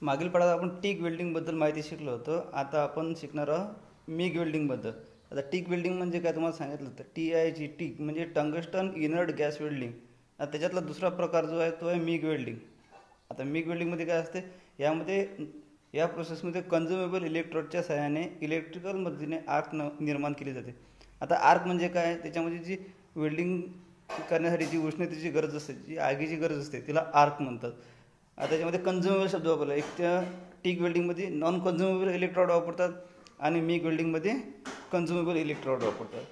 मागील पाठात आपण टिक वेल्डिंगबद्दल माहिती शिकलो होतो. आता आपण शिकणार आहोत मिग वेल्डिंगबद्दल. आता टिक वेल्डिंग म्हणजे काय तुम्हाला सांगितलं तर TIG टिक म्हणजे टंगस्टन इनर्ट गॅस वेल्डिंग. आता त्याच्यातला दुसरा प्रकार जो आहे तो आहे मिग वेल्डिंग. आता मिग वेल्डिंगमध्ये काय असते, यामध्ये या प्रोसेसमध्ये कन्झ्युमेबल इलेक्ट्रोडच्या सहाय्याने इलेक्ट्रिकल मदतीने आर्क निर्माण केली जाते. आता आर्क म्हणजे काय, त्याच्यामध्ये जी वेल्डिंग करण्यासाठी जी उष्णतेची गरज असते, जी आगीची गरज असते, तिला आर्क म्हणतात. आता त्याच्यामध्ये कन्झ्युमेबल शब्द वापरला. एक त्या टिक वेल्डिंगमध्ये नॉन कन्झ्युमेबल इलेक्ट्रोड वापरतात आणि मिग वेल्डिंगमध्ये कन्झ्युमेबल इलेक्ट्रोड वापरतात.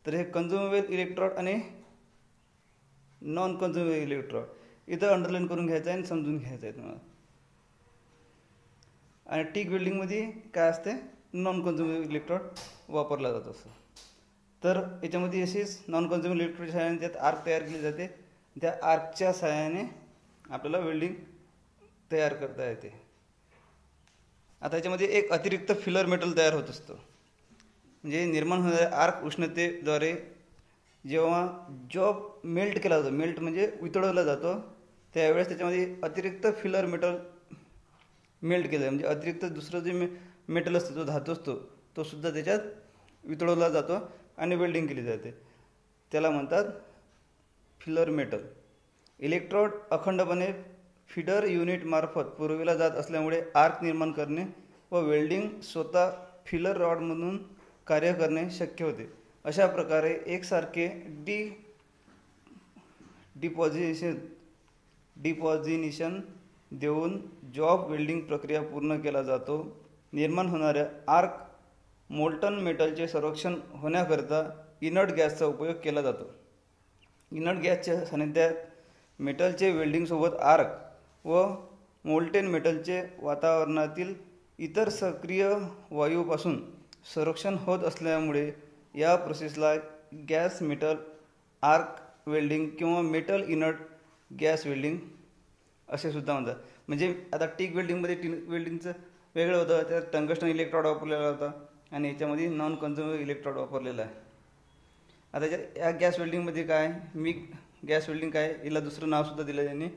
तर हे कन्झ्युमेबल इलेक्ट्रोड आणि नॉन कन्झ्युमेबल इलेक्ट्रोड इथं अंडरलाईन करून घ्यायचं आहे आणि समजून घ्यायचं आहे तुम्हाला. आणि टिक वेल्डिंगमध्ये काय असते, नॉन कन्झ्युमेबल इलेक्ट्रोड वापरला जातो असं. तर याच्यामध्ये अशीच नॉन कन्झ्युमेबल इलेक्ट्रोडच्या सहाय्याने त्यात आर्क तयार केली जाते. त्या आर्कच्या सहाय्याने आपल्याला वेल्डिंग तयार करता येते. आता याच्यामध्ये एक अतिरिक्त फिलर मेटल तयार होत असतं. म्हणजे निर्माण होणाऱ्या आर्क उष्णतेद्वारे जेव्हा जॉब मेल्ट केला जातो, मेल्ट म्हणजे वितळवला जातो, त्यावेळेस त्याच्यामध्ये अतिरिक्त फिलर मेटल मेल्ट केलं, म्हणजे अतिरिक्त दुसरं जे मेटल असतं, जो धातू असतो, तो सुद्धा त्याच्यात वितळवला जातो आणि वेल्डिंग केली जाते. त्याला म्हणतात फिलर मेटल. इलेक्ट्रोड अखंडपणे फीडर युनिटमार्फत पुरविला जात असल्यामुळे आर्क निर्माण करणे व वेल्डिंग स्वतः फिलर रॉडमधून कार्य करणे शक्य होते. अशा प्रकारे एकसारखे डिपॉझिनेशन देऊन जॉब वेल्डिंग प्रक्रिया पूर्ण केला जातो. निर्माण होणाऱ्या आर्क मोल्टन मेटलचे संरक्षण होण्याकरिता इनर्ट गॅसचा उपयोग केला जातो. इनर्ट गॅसच्या सानिध्यात मेटलचे वेल्डिंगसोबत आर्क व मोल्टेन मेटलचे वातावरणातील इतर सक्रिय वायूपासून संरक्षण होत असल्यामुळे या प्रोसेसला गॅस मेटल आर्क वेल्डिंग किंवा मेटल इनर्ट गॅस वेल्डिंग असे सुद्धा म्हणतात. म्हणजे आता टिक वेल्डिंगमध्ये वेल्डिंगचं वेगळं होतं, त्यात टंगस्टन इलेक्ट्रोड वापरलेला होता आणि याच्यामध्ये नॉन कन्झ्युमेबल इलेक्ट्रोड वापरलेला आहे. आता या गॅस वेल्डिंगमध्ये काय, मिग गॅस वेल्डिंग काय, याला दुसरं नावसुद्धा दिलं आहे त्यांनी.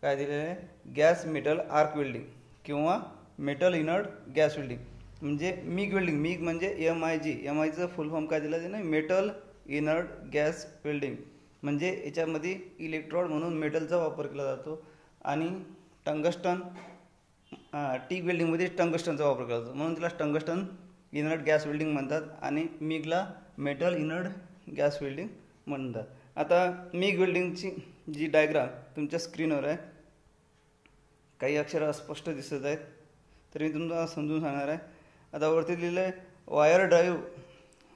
काय दिलेलं आहे, गॅस मेटल आर्क वेल्डिंग किंवा मेटल इनर्ट गॅस वेल्डिंग. म्हणजे मिग वेल्डिंग, मिग म्हणजे MIGचं फुल फॉर्म काय दिलं त्याने, मेटल इनर्ट गॅस वेल्डिंग. म्हणजे याच्यामध्ये इलेक्ट्रोड म्हणून मेटलचा वापर केला जातो आणि टंगस्टन टिक वेल्डिंगमध्ये टंगस्टनचा वापर केला जातो, म्हणून तिला टंगस्टन इनर्ट गॅस वेल्डिंग म्हणतात आणि मिगला मेटल इनर्ट गॅस वेल्डिंग म्हणतात. आता मिग वेल्डिंगची जी डायग्राम तुमच्या स्क्रीनवर आहे, काही अक्षर अस्पष्ट दिसत आहेत, तर मी तुम्हाला समजून सांगणार आहे. आता वरती लिहिलं आहे, वायर ड्राईव्ह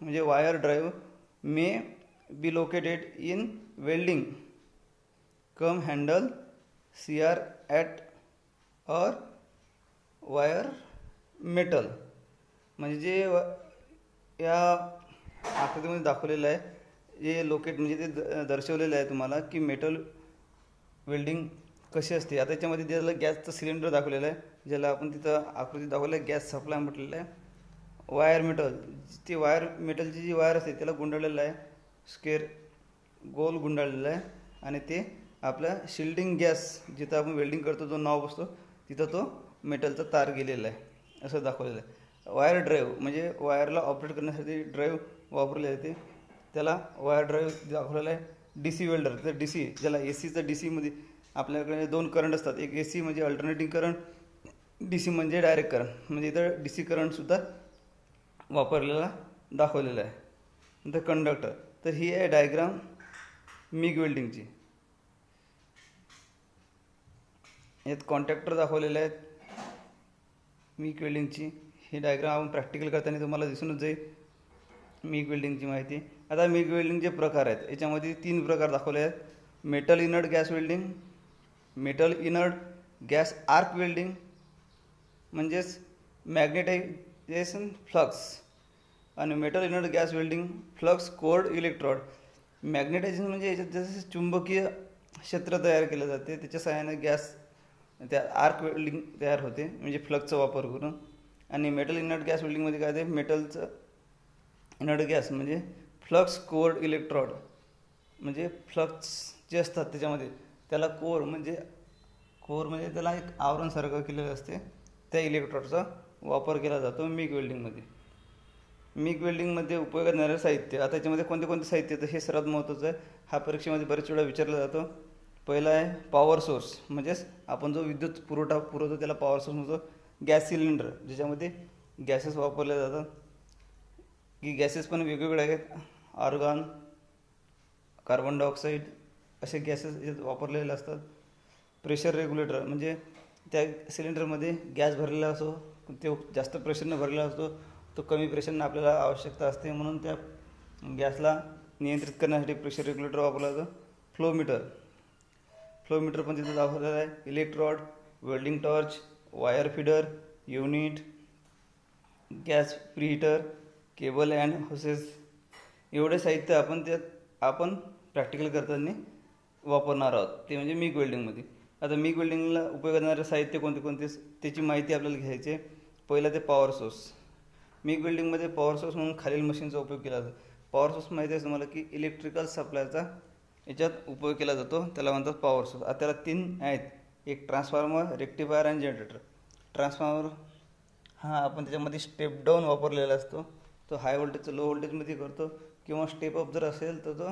म्हणजे wire drive may be located in welding come handle CR at और वायर मेटल. म्हणजे जे या आकृतीमध्ये दाखवलेलं आहे, जे लोकेट म्हणजे ते दर्शवलेलं आहे तुम्हाला की मेटल वेल्डिंग कशी असते. आता याच्यामध्ये त्याला गॅसचं सिलेंडर दाखवलेलं आहे, ज्याला आपण तिथं आकृती दाखवलं आहे गॅस सप्लाय म्हटलेलं आहे. वायर मेटल, ती वायर मेटलची जी वायर असते त्याला गुंडाळलेलं आहे, स्क्वेअर गोल गुंडाळलेलं आहे आणि ते आपल्या शिल्डिंग गॅस जिथं आपण वेल्डिंग करतो जो नाव बसतो तिथं तो मेटलचा तार गेलेला आहे असं दाखवलेलं आहे. वायर ड्राईव्ह म्हणजे वायरला ऑपरेट करण्यासाठी ड्राईव्ह वापरले जाते, त्याला वायर ड्राईव्ह दाखवलेला आहे. DC वेल्डर, तर DC ज्याला ACचं DCमध्ये आपल्याकडे दोन करंट असतात, एक AC म्हणजे अल्टरनेटिंग करंट, DC म्हणजे डायरेक्ट करंट. म्हणजे इथं DC करंटसुद्धा वापरलेला दाखवलेला आहे. नंतर कंडक्टर, तर ही आहे डायग्राम मिग वेल्डिंगची. यात कॉन्टॅक्टर दाखवलेले आहेत मिग वेल्डिंगची. ही डायग्राम आपण प्रॅक्टिकल करताना तुम्हाला दिसूनच जाईल मिग वेल्डिंगची माहिती. आता मिग वेल्डिंगचे प्रकार आहेत, याच्यामध्ये 3 प्रकार दाखवले आहेत. Metal inert gas welding, metal inert gas arc welding म्हणजेच मॅग्नेटायझेशन फ्लक्स, आणि metal inert gas welding flux cored electrode. Magnetization म्हणजे याच्यात जसं चुंबकीय क्षेत्र तयार केलं जाते, त्याच्या सहाय्याने गॅस त्या आर्क वेल्डिंग तयार होते म्हणजे फ्लक्सचा वापर करून. आणि मेटल इनर्ट गॅस वेल्डिंगमध्ये काय ते मेटलचं इनर्ट गॅस म्हणजे फ्लक्स कोर्ड इलेक्ट्रोड, म्हणजे फ्लक्स जे असतात त्याच्यामध्ये त्याला कोर म्हणजे कोअरमध्ये त्याला एक आवरणसारखं केलेलं असते, त्या इलेक्ट्रोडचा वापर केला जातो मिग वेल्डिंगमध्ये. मिग वेल्डिंगमध्ये उपयोगात येणारे साहित्य, आता त्याच्यामध्ये कोणते कोणते साहित्य तर हे सर्वात महत्त्वाचं आहे. हा परीक्षेमध्ये बरेच वेळा विचारला जातो. पहिला आहे पॉवर सोर्स, म्हणजेच आपण जो विद्युत पुरवतो त्याला पॉवर सोर्स म्हणतो. गॅस सिलेंडर, ज्याच्यामध्ये गॅसेस वापरले जातात, की गॅसेस पण वेगवेगळे आहेत. आर्गॉन, कार्बन डायऑक्साईड असे गॅसेस याच्यात वापरलेले असतात. प्रेशर रेग्युलेटर, म्हणजे त्या सिलेंडरमध्ये गॅस भरलेला असतो, तो जास्त प्रेशरनं भरलेला असतो, तो कमी प्रेशरनं आपल्याला आवश्यकता असते, म्हणून त्या गॅसला नियंत्रित करण्यासाठी प्रेशर रेग्युलेटर वापरला जातो. फ्लोमीटर पण तिथं वापरलेला आहे. Electrode, welding torch, wire feeder unit, gas preheater, cable and hoses, एवढे साहित्य आपण प्रॅक्टिकल करताना वापरणार आहोत, ते म्हणजे मिग वेल्डिंगमध्ये. आता मिग वेल्डिंगला उपयोग येणारे साहित्य कोणते कोणते त्याची माहिती आपल्याला घ्यायची आहे. पहिला ते पॉवर सोर्स. मिग वेल्डिंगमध्ये पॉवर सोर्स म्हणून खालील मशीनचा उपयोग केला जातो. पॉवर सोर्स माहिती आहे तुम्हाला की इलेक्ट्रिकल सप्लायचा याच्यात उपयोग केला जातो, त्याला म्हणतात पॉवर सोर्स. आता त्याला 3 आहेत, एक ट्रान्सफॉर्मर, रेक्टिफायर आणि जनरेटर. ट्रान्सफॉर्मर हा आपण त्याच्यामध्ये स्टेप डाऊन वापरलेला असतो, तो हाय व्होल्टेजचं लो व्होल्टेजमध्ये करतो, किंवा स्टेप अप जर असेल तर तो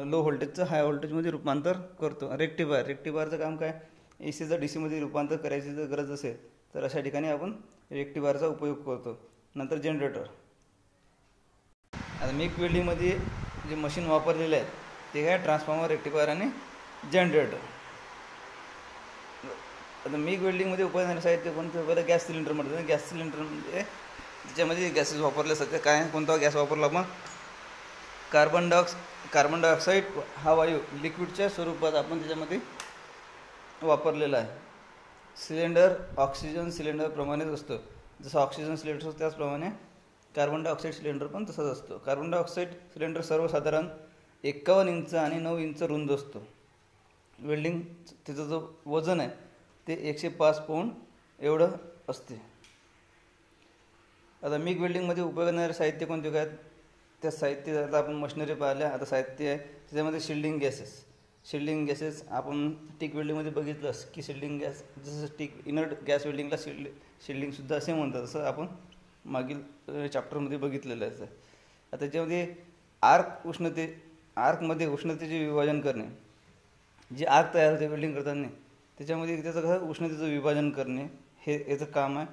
लो व्होल्टेजचं हाय व्होल्टेजमध्ये रूपांतर करतो. रेक्टिफायरचं काम काय, एसीचं डीसीमध्ये रूपांतर करायची जर गरज असेल तर अशा ठिकाणी आपण रेक्टिफायरचा उपयोग करतो. नंतर जनरेटर. आता मिग वेल्डिंगमध्ये जे मशीन वापरलेले आहेत ते काय, ट्रान्सफॉर्मर, रेक्टिफायर आणि जनरेटर. आता मिग वेल्डिंगमध्ये उपयोग येणारे साहित्य कोणतं, पहिलं गॅस सिलेंडर म्हणतात. गॅस सिलेंडर म्हणजे त्याच्यामध्ये गॅसेस वापरले असतात. काय, कोणता गॅस वापरला आपण, कार्बन डायऑक्साईड हा वायू लिक्विडच्या स्वरूपात आपण त्याच्यामध्ये वापरलेला आहे. सिलेंडर ऑक्सिजन सिलेंडरप्रमाणेच असतो, जसं ऑक्सिजन सिलेंडर असतो त्याचप्रमाणे कार्बन डायऑक्साईड सिलेंडर पण तसंच असतो. कार्बन डायऑक्साईड सिलेंडर सर्वसाधारण 51 इंच आणि 9 इंच रुंद असतो. वेल्डिंग त्याचं जो वजन आहे ते 105 पाऊंड एवढं असते. आता मिग वेल्डिंगमध्ये उपयोग येणारे साहित्य कोणते काय, त्या साहित्य आता आपण मशिनरी पाहिल्या. आता साहित्य आहे त्याच्यामध्ये शिल्डिंग गॅसेस आपण टिक वेल्डिंगमध्ये बघितलं की शिल्डिंग गॅस, जसं इनर्ट गॅस वेल्डिंगला शिल्डिंगसुद्धा असे म्हणतात, असं आपण मागील चॅप्टरमध्ये बघितलेलं आहे. आता त्याच्यामध्ये आर्कमध्ये उष्णतेचे विभाजन करणे, जे आर्क तयार होते वेल्डिंग करताना त्याच्यामध्ये त्याचं कसं उष्णतेचं विभाजन करणे हे याचं काम आहे.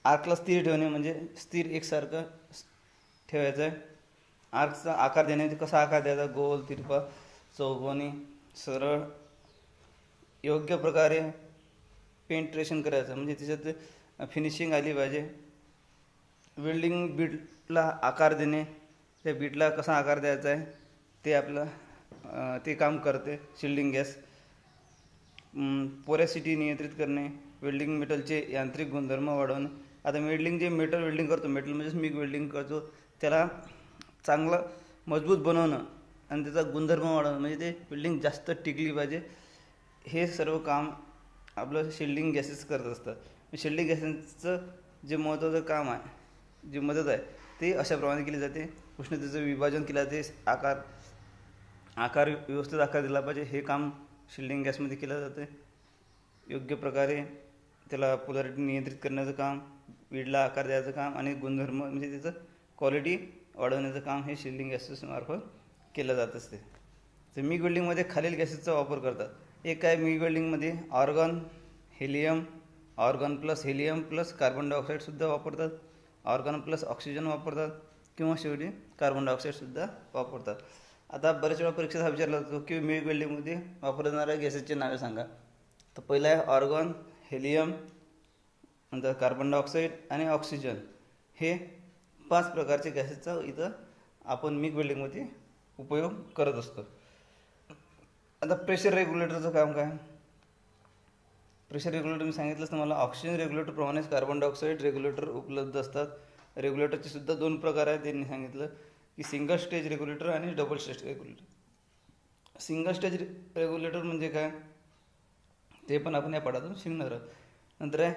आर्कला स्थिर ठेवणे, म्हणजे स्थिर एकसारखं ठेवायचं आहे. आर्कचा आकार देणे, कसा आकार द्यायचा, गोल, तिरपा, चौकोनी, सरळ, योग्य प्रकारे पेंट्रेशन करायचं, म्हणजे त्याच्यात फिनिशिंग आली पाहिजे. वेल्डिंग बीटला आकार देणे, त्या बीटला कसा आकार द्यायचा आहे ते आपलं ते काम करते शिल्डिंग गॅस. पोरॅसिटी नियंत्रित करणे, वेल्डिंग मेटलचे यांत्रिक गुणधर्म वाढवणे. आता जे मेटल वेल्डिंग करतो, मेटल म्हणजेच मिग वेल्डिंग करतो, त्याला चांगलं मजबूत बनवणं आणि त्याचा गुणधर्म वाढवणं, म्हणजे ते वेल्डिंग जास्त टिकली पाहिजे, हे सर्व काम आपलं शिल्डिंग गॅसेस करत असतात. शिल्डिंग गॅसेसचं जे महत्त्वाचं काम आहे, जी मदत आहे ते अशाप्रमाणे केली जाते. उष्णतेचं विभाजन केलं जाते, आकार व्यवस्थित आकार दिला पाहिजे, हे काम शिल्डिंग गॅसमध्ये केलं जातं. योग्य प्रकारे त्याला पोलॅरिटी नियंत्रित करण्याचं काम, वीडला आकार द्यायचं काम आणि गुणधर्म म्हणजे त्याचं क्वालिटी वाढवण्याचं काम हे शिल्डिंग गॅसेसमार्फत केलं जात असते. तर मिग वेल्डिंगमध्ये खालील गॅसेसचा वापर करतात. एक आहे मिग वेल्डिंगमध्ये argon plus helium plus carbon डायऑक्साईडसुद्धा वापरतात, ऑर्गन प्लस ऑक्सिजन वापरतात, किंवा शेवटी कार्बन डायऑक्साईडसुद्धा वापरतात. आता बऱ्याच वेळा परीक्षेत हा विचारला जातो की मिग वेल्डिंगमध्ये वापरणाऱ्या गॅसेसची नावे सांगा. तर पहिला आहे ऑर्गन, हेलियम, नंतर कार्बन डायऑक्साईड आणि ऑक्सिजन, हे 5 प्रकारचे गॅसेसचा इथं आपण मिग वेल्डिंगमध्ये उपयोग करत असतो. आता प्रेशर रेग्युलेटरचं काम काय, प्रेशर रेग्युलेटर मी सांगितलंच तुम्हाला, ऑक्सिजन रेग्युलेटरप्रमाणेच कार्बन डायऑक्साईड रेग्युलेटर उपलब्ध असतात. रेग्युलेटरचे सुद्धा 2 प्रकार आहेत, त्यांनी सांगितलं की सिंगल स्टेज रेग्युलेटर आणि double stage regulator. Single stage regulator म्हणजे काय ते पण आपण या पाठातून शिकणार आहोत. नंतर आहे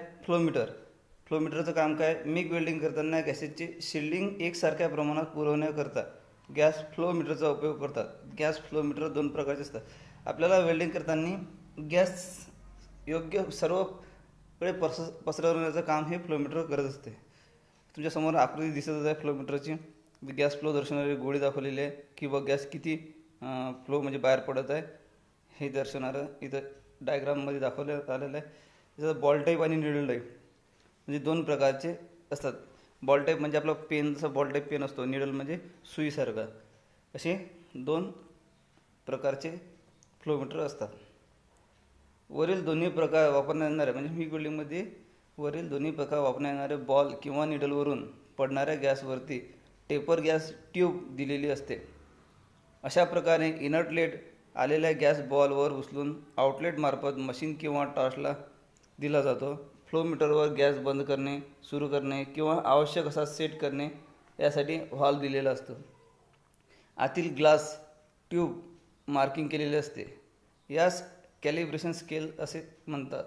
फ्लोमीटरचं काम काय, मिग वेल्डिंग करताना गॅसेसची शिल्डिंग एकसारख्या प्रमाणात पुरवण्याकरता गॅस फ्लोमीटरचा उपयोग करतात. गॅस फ्लोमीटर 2 प्रकारचे असतात. आपल्याला वेल्डिंग करताना गॅस योग्य सर्वकडे पसरवण्याचं काम हे फ्लोमीटर करत असते. तुमच्यासमोर आकृती दिसतच आहे फ्लोमीटरची. गॅस फ्लो दर्शवणारी गोळी दाखवलेली आहे किंवा गॅस किती फ्लो म्हणजे बाहेर पडत आहे हे दर्शवणारं इथं डायग्राममध्ये दाखवण्यात आलेलं आहे. त्याचं बॉल टाईप आणि निडल टाईप म्हणजे दोन प्रकारचे असतात. बॉल टाईप म्हणजे आपला पेन, जसा बॉल टाईप पेन असतो, निडल म्हणजे सुईसारखा, असे दोन प्रकारचे फ्लोमीटर असतात. वरील दोन्ही प्रकार वापरण्यात येणारे म्हणजे मिग वेल्डिंगमध्ये वरील दोन्ही प्रकार वापरण्यात येणारे बॉल किंवा निडलवरून पडणाऱ्या गॅसवरती टेपर गॅस ट्यूब दिलेली असते. अशा प्रकारे इनर्ट आलेल्या गॅस बॉलवर उचलून आउटलेट मार्फत मशीन किंवा टॉर्चला दिला जातो. फ्लोमीटरवर गॅस बंद करणे, सुरू करणे किंवा आवश्यक असा सेट करणे यासाठी व्हॉल्व दिलेला असतो. आतील ग्लास ट्यूब मार्किंग केलेले असते. यास कॅलिब्रेशन स्केल असे म्हणतात.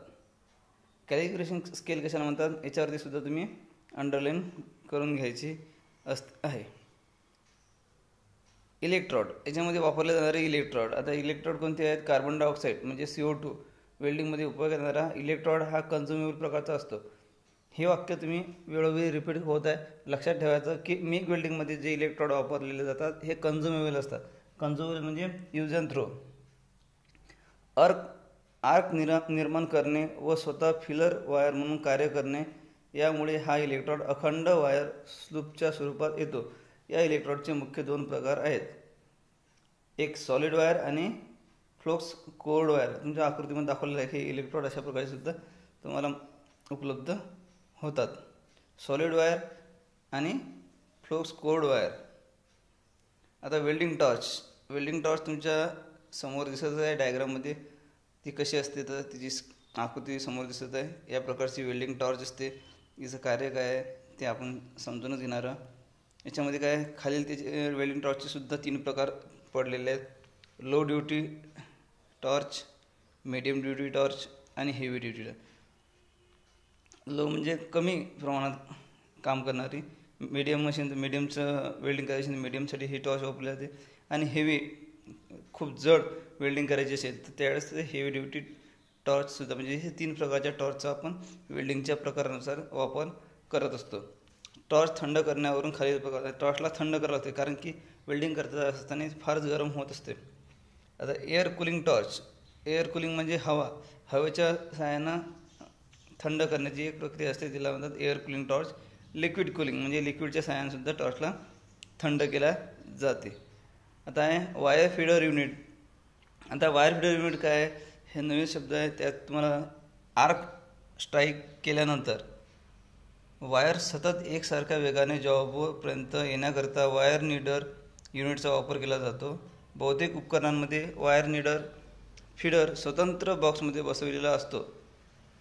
कॅलिब्रेशन स्केल कशाला म्हणतात याच्यावरती सुद्धा तुम्ही अंडरलाईन करून घ्यायची आहे. इलेक्ट्रॉड, याच्यामध्ये वापरले जाणारे इलेक्ट्रॉड. आता इलेक्ट्रॉड कोणते आहेत? कार्बन डायऑक्साईड म्हणजे CO2 वेल्डिंगमध्ये उपयोग येणारा इलेक्ट्रॉड हा कन्झ्युमेबल प्रकारचा असतो. हे वाक्य तुम्ही वेळोवेळी रिपीट होत आहे. लक्षात ठेवायचं की मिग वेल्डिंगमध्ये जे इलेक्ट्रॉड वापरलेले जातात हे कन्झ्युमेबल असतात. कन्झ्युमेबल म्हणजे यूज अँड थ्रो. आर्क निर्माण करणे व स्वतः फिलर वायर म्हणून कार्य करणे, यामुळे हा इलेक्ट्रॉड अखंड वायर स्लूपच्या स्वरूपात येतो. या इलेक्ट्रॉडचे मुख्य दोन प्रकार आहेत, एक सॉलिड वायर आणि फ्लोक्स कोर्ड वायर. तुमच्या आकृतीमध्ये दाखवलेलं आहे हे इलेक्ट्रॉड अशा प्रकारे सुद्धा तुम्हाला उपलब्ध होतात. सॉलिड वायर आणि फ्लोक्स कोर्ड वायर. आता वेल्डिंग टॉर्च तुमच्या समोर दिसत आहे डायग्राममध्ये. ती कशी असते तर तिची आकृती समोर दिसत आहे. या प्रकारची वेल्डिंग टॉर्च असते. तिचं कार्य काय आहे ते आपण समजूनच घेणार. याच्यामध्ये काय खालील त्याचे वेल्डिंग टॉर्चचे सुद्धा 3 प्रकार पडलेले आहेत. Low duty torch, medium duty torch आणि हेवी ड्युटी टॉर्च. लो म्हणजे कमी प्रमाणात काम करणारी, मीडियम मशीन मीडियमचं वेल्डिंग करायची मीडियमसाठी ही टॉर्च वापरली जाते, आणि हेवी खूप जड वेल्डिंग करायची असेल तर त्यावेळेस हेवी ड्युटी टॉर्चसुद्धा. म्हणजे हे 3 प्रकारच्या टॉर्चचा आपण वेल्डिंगच्या प्रकारानुसार वापर करत असतो. टॉर्च थंड करण्यावरून खालील प्रकार. टॉर्चला थंड करावं लागते कारण की वेल्डिंग करत असताना फारच गरम होत असते. आता air cooling torch. Air cooling म्हणजे हवेच्या सहाय्यानं थंड करण्याची एक प्रक्रिया असते, तिला म्हणतात air cooling torch. Liquid cooling म्हणजे लिक्विडच्या सहाय्याने सुद्धा टॉर्चला थंड केल्या जाते. आता आहे वायर फीडर युनिट. आता वायर फीडर युनिट काय आहे हे नवीन शब्द आहे. त्यात तुम्हाला आर्क स्ट्राईक केल्यानंतर वायर सतत एकसारख्या वेगाने जॉबपर्यंत येण्याकरता वायर नीडर युनिटचा वापर केला जातो. बहुतेक उपकरणांमध्ये वायर नीडर फीडर स्वतंत्र बॉक्समध्ये बसवलेला असतो,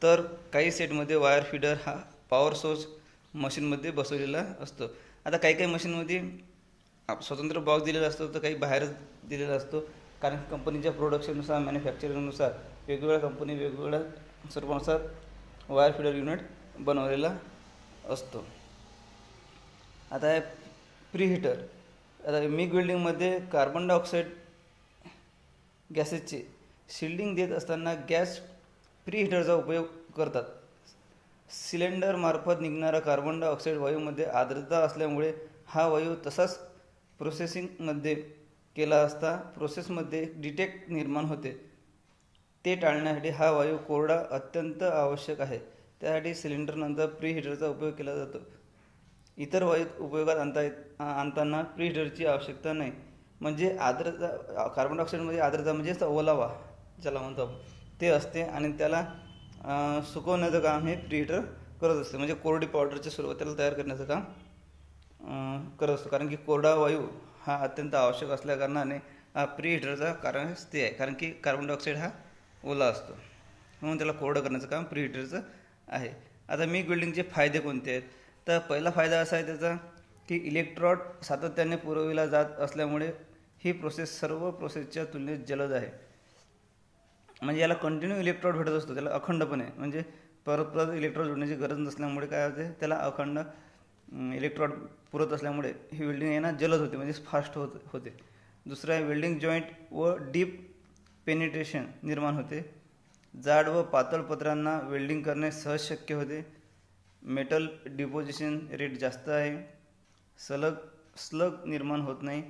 तर काही सेटमध्ये वायर फीडर हा पॉवर सोर्स मशीनमध्ये बसवलेला असतो. आता काही मशीनमध्ये स्वतंत्र बॉक्स दिलेला असतो तर काही बाहेरच दिलेला असतो, कारण कंपनीच्या प्रोडक्शननुसार मॅन्युफॅक्चरिंगनुसार वेगवेगळ्या कंपनी वेगवेगळ्या स्वरूपानुसार वायर फीडर युनिट बनवलेला असतो. आता आहे प्रीहीटर. आता मिग वेल्डिंगमध्ये कार्बन डायऑक्साईड गॅसेसचे शिल्डिंग देत असताना गॅस प्रीहीटरचा उपयोग करतात. सिलेंडरमार्फत निघणारा कार्बन डायऑक्साईड वायूमध्ये आर्द्रता असल्यामुळे हा वायू तसाच प्रोसेसिंगमध्ये केला असता प्रोसेसमध्ये डिटेक्ट निर्माण होते. ते टाळण्यासाठी हा वायू कोरडा अत्यंत आवश्यक आहे. त्यासाठी सिलेंडरनंतर प्रीहीटरचा उपयोग केला जातो. इतर वायूत उपयोगात आणताना प्रीहीटरची आवश्यकता नाही. म्हणजे आर्द्रता, कार्बन डायऑक्साईडमध्ये आर्द्रता म्हणजे ओलावा ज्याला म्हणतो आपण ते असते, आणि त्याला सुकवण्याचं काम हे प्रीहीटर करत असते. म्हणजे कोरडी पावडरच्या सुरुवातीला तयार करण्याचं काम करत असतो, कारण की कोरडा वायू हा अत्यंत आवश्यक असल्याकारणाने हा प्रीहीटरचा कारण ते आहे, कारण की कार्बन डायऑक्साईड हा ओला असतो म्हणून त्याला कोरडं करण्याचं काम प्रीहीटरचं आहे. आता मिग वेल्डिंगचे फायदे कोणते आहेत तर पहिला फायदा असा आहे त्याचा की इलेक्ट्रॉड सातत्याने पुरविला जात असल्यामुळे ही प्रोसेस सर्व प्रोसेसच्या तुलनेत जलद आहे. म्हणजे याला कंटिन्यू इलेक्ट्रॉड भेटत असतो त्याला अखंडपणे, म्हणजे परत इलेक्ट्रॉड जोडण्याची गरज नसल्यामुळे काय होते त्याला अखंड इलेक्ट्रॉड पुरत असल्यामुळे ही वेल्डिंग आहे ना जलद होते, म्हणजे फास्ट होते. दुसरं आहे वेल्डिंग जॉईंट व डीप पेनिट्रेशन निर्माण होते. जाड व पातळ पत्रांना वेल्डिंग करणे सहज शक्य होते. मेटल डिपोजिशन रेट जास्त आहे. स्लग निर्माण होत नाही.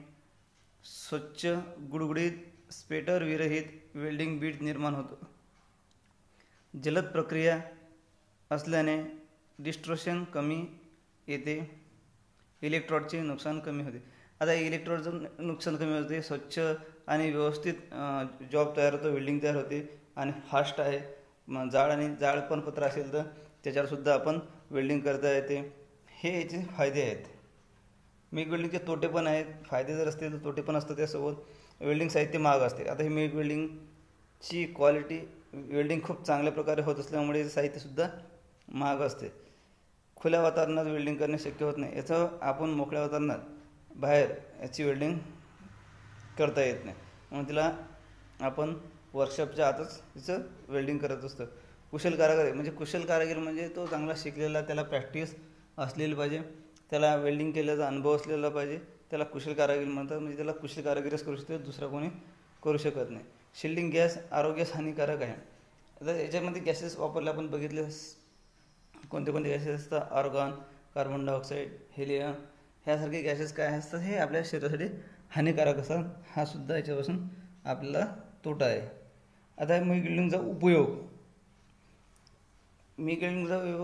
स्वच्छ गुडगुडीत स्पेटर विरहित वेल्डिंग बीट निर्माण होतो. जलद प्रक्रिया असल्याने डिस्ट्रोशन कमी येते. इलेक्ट्रॉडचे नुकसान कमी होते. आता इलेक्ट्रॉडचं नुकसान कमी होते. स्वच्छ आणि व्यवस्थित जॉब तयार होतो, वेल्डिंग तयार होते आणि फास्ट आहे. जाड पण पत्र असेल तर त्याच्यावरसुद्धा आपण वेल्डिंग करता येते. हे याचे फायदे आहेत. मिग वेल्डिंगचे तोटे पण आहेत. फायदे जर असतील तर तोटे पण असतात. त्यासोबत वेल्डिंग साहित्य महाग असते. आता हे मिग वेल्डिंगची क्वालिटी वेल्डिंग खूप चांगल्या प्रकारे होत असल्यामुळे साहित्यसुद्धा महाग असते. खुल्या वातावरणात वेल्डिंग करणे शक्य होत नाही. याचं आपण मोकळ्या वातावरणात बाहेर याची वेल्डिंग करता येत नाही. म्हणून तिला आपण वर्कशॉपच्या आतच तिचं वेल्डिंग करत असतो. कुशल कारागीर म्हणजे तो चांगला शिकलेला, त्याला प्रॅक्टिस असलेली पाहिजे, त्याला वेल्डिंग केल्याचा अनुभव असलेला पाहिजे. त्याला कुशल कारागीर म्हणतात. म्हणजे त्याला कुशल कारागीरच करू शकतो, दुसरा कोणी करू शकत नाही. शिल्डिंग गॅस आरोग्यास हानिकारक आहे. आता याच्यामध्ये गॅसेस वापरले आपण बघितले कोणते कोणते गॅसेस असतात. आर्गॉन, कार्बन डायऑक्साईड, हेलियम ह्यासारखे गॅसेस काय असतात हे आपल्या शरीरासाठी हानिकारक असतात. हा सुद्धा याच्यापासून आपल्याला तोटा आहे. आता मिग वेल्डिंगचा उपयोग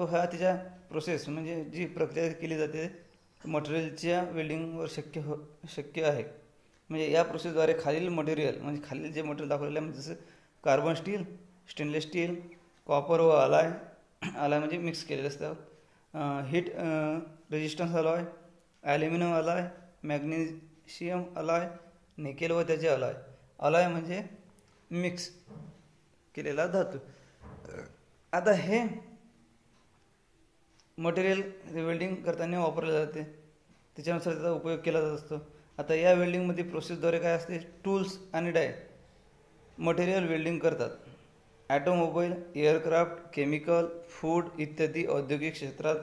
हा तिच्या प्रोसेस म्हणजे जी प्रक्रिया केली जाते मटेरियलच्या वेल्डिंगवर शक्य आहे. म्हणजे या प्रोसेसद्वारे खालील मटेरियल म्हणजे खालील जे मटेरियल दाखवलेलं आहे जसं carbon steel, stainless steel, copper व अलाय म्हणजे मिक्स केलेले असतात. Heat resistance alloy, aluminium alloy, magnesium alloy, nickel व त्याचे अलॉय म्हणजे मिक्स केलेला धातू. आता हे मटेरियल वेल्डिंग करताना वापरले जाते. त्याच्यानुसार त्याचा उपयोग केला जात असतो. आता या वेल्डिंगमध्ये प्रोसेसद्वारे काय असते, टूल्स आणि डाय मटेरियल वेल्डिंग करतात. ॲटोमोबाईल, एअरक्राफ्ट, केमिकल, फूड इत्यादी औद्योगिक क्षेत्रात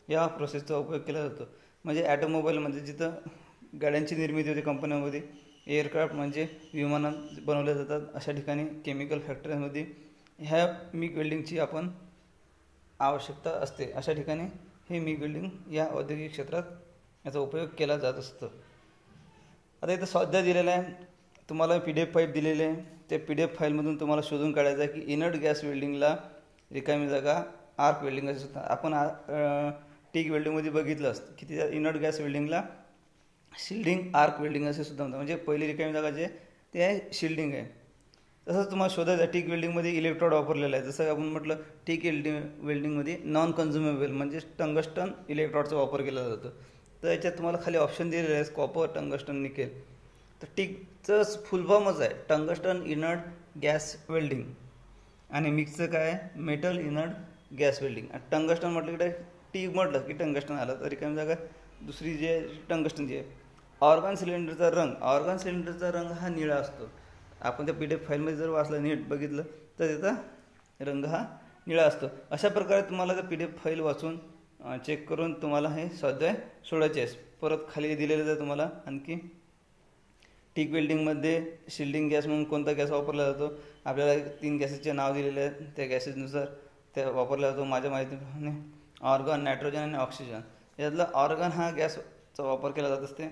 या प्रोसेसचा उपयोग केला जातो. म्हणजे ॲटोमोबाईलमध्ये जिथं गाड्यांची निर्मिती होते कंपन्यांमध्ये, एअरक्राफ्ट म्हणजे विमानात बनवल्या जातात अशा ठिकाणी, केमिकल फॅक्टरीमध्ये ह्या मिग वेल्डिंगची आपण आवश्यकता असते. अशा ठिकाणी हे मिग वेल्डिंग या औद्योगिक क्षेत्रात याचा उपयोग केला जात असतो. आता इथं स्वाध्याय दिलेला आहे. तुम्हाला PDF फाईल दिलेली आहे. त्या PDF फाईलमधून तुम्हाला शोधून काढायचं आहे की इनर्ट गॅस वेल्डिंगला रिकामी जागा आर्क वेल्डिंग असे सुद्धा आपण टिक वेल्डिंगमध्ये बघितलं असतं की त्या इनर्ट गॅस वेल्डिंगला शिल्डिंग आर्क वेल्डिंग असे सुद्धा म्हणतात. म्हणजे पहिली रिकामी जागा जे ते आहे शिल्डिंग आहे. तसंच तुम्हाला शोधायचं आहे टिक वेल्डिंगमध्ये इलेक्ट्रोड वापरलेला आहे. जसं आपण म्हटलं टिक वेल्डिंगमध्ये नॉन कन्झ्युमेबल म्हणजे टंगस्टन इलेक्ट्रॉडचा वापर केला जातो. तर याच्यात तुम्हाला खाली ऑप्शन दिलेले आहे कॉपर, टंगस्टन, निकेल. तर टिकचं फुल फॉर्मच आहे टंगस्टन इनर्ट गॅस वेल्डिंग आणि मिक्सचं काय आहे metal inert gas welding. Tungsten म्हटलं की टिक म्हटलं की टंगस्टन आलं तर रिकामी जागा दुसरी जी आहे टंगस्टन जी आहे. ऑर्गन सिलेंडरचा रंग हा निळा असतो. आपण त्या PDF फाईलमध्ये जर वाचलं नीट बघितलं तर त्याचा रंग हा निळा असतो. अशा प्रकारे तुम्हाला जर PDF फाईल वाचून चेक करून तुम्हाला हे स्वाध्याय सोडायचे आहे. परत खाली दिलेलं आहे तुम्हाला आणखी टिक वेल्डिंगमध्ये शिल्डिंग गॅस म्हणून कोणता गॅस वापरला जातो. आपल्याला 3 गॅसेसचे नाव दिलेले आहेत. त्या गॅसेसनुसार त्या वापरला जातो. माझ्या माहितीप्रमाणे ऑर्गन, नायट्रोजन आणि ऑक्सिजन. यातला ऑर्गन हा गॅसचा वापर केला जात असते.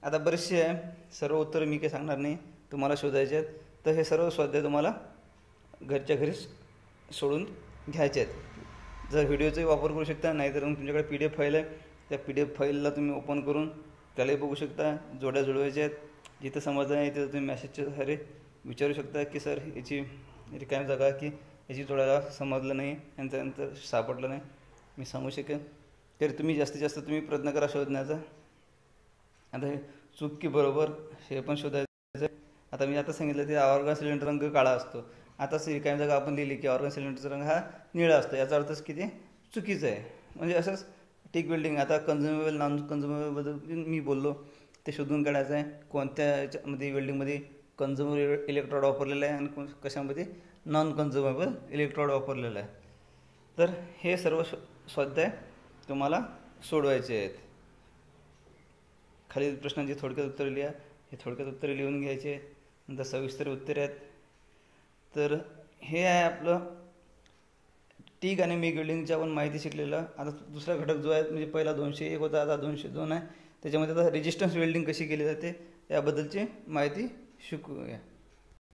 आता बरेचसे आहे, सर्व उत्तरं मी काही सांगणार नाही, तुम्हाला शोधायचे आहेत. तर हे सर्व स्वाध्याय तुम्हाला घरच्या घरीच सोडून घ्यायचे आहेत. जर व्हिडिओचाही वापर करू शकता, नाहीतर मग तुमच्याकडे PDF फाईल आहे त्या PDF फाईलला तुम्ही ओपन करून त्यालाही बघू शकता. जोड्या जुळवायच्या आहेत. जिथं समजलं नाही तिथं तुम्ही मेसेजच्या द्वारे विचारू शकता की सर याची रिकामी जागा की याची जोडायला समजलं नाही, यांच्यानंतर सापडलं नाही, मी सांगू शकेन. तरी तुम्ही जास्तीत जास्त तुम्ही प्रयत्न करा शोधण्याचा. आता हे चूक की बरोबर हे पण शोधायचं. आता मी आता सांगितलं ते ऑर्गन सिलेंडर रंग काळा असतो. आता रिकामी जागा आपण लिहिली की ऑर्गन सिलेंडरचा रंग हा निळा असतो. याचा अर्थच की ते चुकीचं आहे. म्हणजे असंच टिक वेल्डिंग आता कन्झ्युमेबल नॉन कन्झ्युमेबलबद्दल मी बोललो ते शोधून काढायचं आहे. कोणत्या याच्यामध्ये वेल्डिंगमध्ये कन्झ्युमेबल इलेक्ट्रॉड वापरलेलं आहे आणि कशामध्ये नॉन कन्झ्युमेबल इलेक्ट्रॉड वापरलेलं आहे. तर हे सर्व स्वाध्याय तुम्हाला सोडवायचे आहेत. खालील प्रश्नांची थोडक्यात उत्तरे लिहा. हे थोडक्यात उत्तरे लिहून घ्यायचे. नंतर सविस्तर उत्तरे आहेत. तर हे आहे आपलं टीग आणि मिग वेल्डिंगची आपण माहिती शिकलेलं. आता दुसरा घटक जो आहे म्हणजे पहिला 201 होता, आता 202 आहे. त्याच्यामध्ये आता रेजिस्टन्स वेल्डिंग कशी केली जाते याबद्दलची माहिती शिकूया.